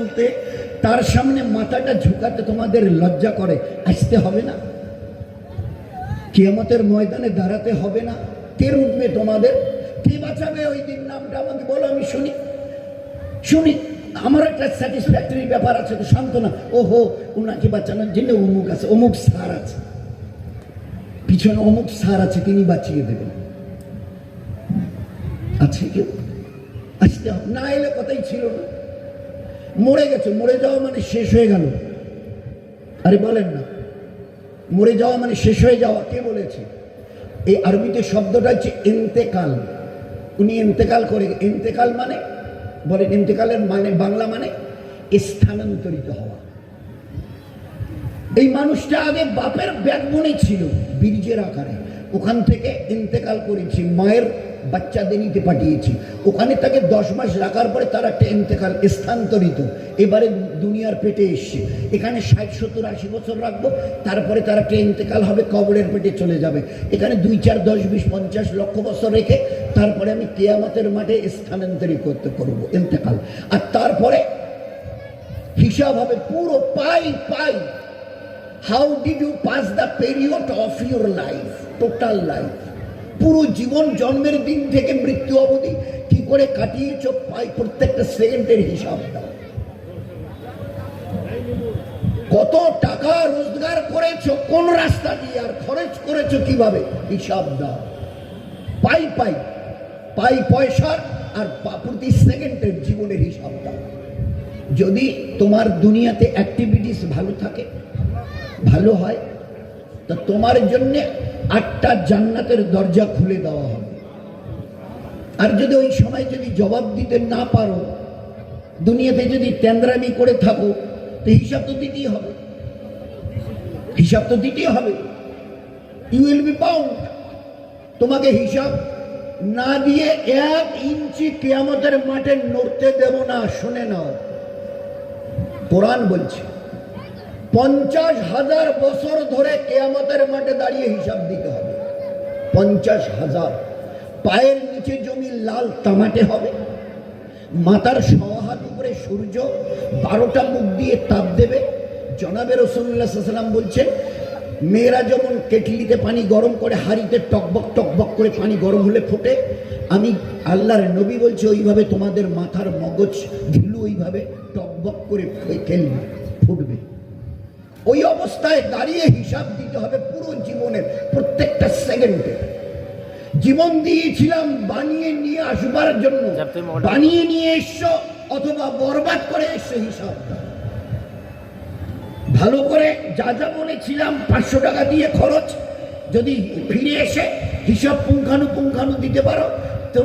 বলতে তার সামনে মাথাটা ঝুঁকাতে তোমাদের লজ্জা করে? আসতে হবে না? কিয়ামতের ময়দানে দাঁড়াতে হবে না? কে রুখবে তোমাদের? কে বাঁচাবে ওই দিন? নামটা আমাকে বলো, আমি শুনি শুনি। আমার একটা স্যাটিসফ্যাক্টরি ব্যাপার আছে তো, সান্ত্বনা। ওহো, ওনাকে বাঁচানোর জন্য অমুক আছে, অমুক স্যার আছে, পিছনে অমুক স্যার আছে, তিনি বাঁচিয়ে দেবেন। আছে কেউ? আসতে হবে না, এলে কথাই ছিল না। মরে গেছে, মরে যাওয়া মানে শেষ হয়ে গেল। আরে বলেন না, মরে যাওয়া মানে শেষ হয়ে যাওয়া? কে বলেছে? এই আরবিতে শব্দটা হচ্ছে ইন্তেকাল। উনি ইন্তেকাল করে। ইন্তেকাল মানে বলেন, ইন্তেকালের মানে বাংলা মানে স্থানান্তরিত হওয়া। এই মানুষটা আগে বাপের ব্যাকবোনে ছিল বীর্যের আকারে, ওখান থেকে ইন্তেকাল করেছি, মায়ের বাচ্চাদের নিতে পাঠিয়েছি, ওখানে তাকে 10 মাস রাখার পরে তার একটা ইন্তেকাল, স্থানান্তরিত। এবারে দুনিয়ার পেটে এসছে, এখানে 60, 70, 80 বছর রাখবো, তারপরে তার একটা ইন্তেকাল হবে, কবরের পেটে চলে যাবে। এখানে 2, 4, 10, 20, 50 লক্ষ বছর রেখে তারপরে আমি কিয়ামতের মাঠে স্থানান্তরিত করব ইন্তেকাল। আর তারপরে হিসাব হবে পুরো পাই পাই। How did you pass the period of your life, total life, পুরো জীবন, জন্মের দিন থেকে মৃত্যু অবধি কি করে কাটিয়েছ, পাই প্রত্যেকটা সেকেন্ডের হিসাব দাও। কত টাকা রোজগার করেছো, কোন রাস্তা দিয়ে, আর খরচ করেছো কিভাবে, হিসাব দাও। পাই পাই পাই পয়সার আর প্রতি সেকেন্ডের জীবনের হিসাব দাও। যদি তোমার দুনিয়াতে অ্যাক্টিভিটিস ভালো থাকে, ভালো হয়, তা তোমার জন্য 8টা জান্নাতের দরজা খুলে দেওয়া হবে। আর যদি ওই সময় যদি জবাব দিতে না পারো, দুনিয়াতে যদি তেন্দ্রামি করে থাকো, তো হিসাব তো দিতেই হবে, হিসাব তো দিতেই হবে। You will be bound. তোমাকে হিসাব না দিয়ে 1 ইঞ্চি কিয়ামতের মাঠে নড়তে দেব না। শুনে নাও, কোরআন বলছে 50,000 বছর ধরে কিয়ামতের মাঠে দাঁড়িয়ে হিসাব দিতে হবে। 50,000। পায়ের নিচে জমি লাল তামাটে হবে, মাথার 1.5 হাত উপরে সূর্য 12টা মুখ দিয়ে তাপ দেবে। জনাবে রাসূলুল্লাহ সাল্লাল্লাহু আলাইহি ওয়াসাল্লাম বলছেন, মেয়েরা যেমন কেটলিতে পানি গরম করে হাঁড়িতে টকবক টকবক করে পানি গরম হলে ফোটে, আমি আল্লাহর নবী বলছি ওইভাবে তোমাদের মাথার মগজ ধুলো ওইভাবে টকবক করে খেলবে, ফুটবে। ওই অবস্থায় দাঁড়িয়ে হিসাব দিতে হবে পুরো জীবনের প্রত্যেকটা সেকেন্ডে। জীবন দিয়েছিলাম বানিয়ে নিয়ে আসবার জন্য, বানিয়ে নিয়ে এসছো অথবা বরবাদ করে এসছো, হিসাব দাও ভালো করে। যা যা বলেছিলাম 500 টাকা দিয়ে খরচ, যদি ফিরে এসে হিসাব পুঙ্খানু দিতে পারো, তো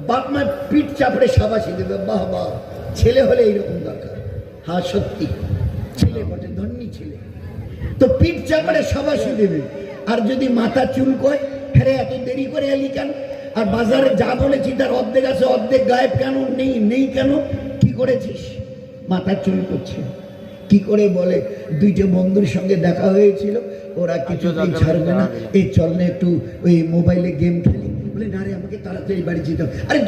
বাপ মা পিঠ চাপড়ে সাবাসি দেবে, বাহ বাহ, ছেলে হলে এইরকম দরকার। হ্যাঁ সত্যি, ছেলে বটে, ধন্যী ছেলে, তো পিঠ চাপড়ে সাবাসি দেবে। আর যদি মাথা চুলকোয়, ফেরে এত দেরি করে এলি কেন, আর বাজারে যা বলেছি তার অর্ধেক আছে, অর্ধেক গায়েব কেন, নেই কেন, কি করেছিস, মাথা চুল করছে। কি করে বলে, 2টে বন্ধুর সঙ্গে দেখা হয়েছিল, ওরা কিছুতেই ছাড়বে না, এই চল না একটু ওই মোবাইলে গেম খেলি। বলে না রে, আমাকে তাড়াতাড়ি বাড়ি যেতে হবে। আরে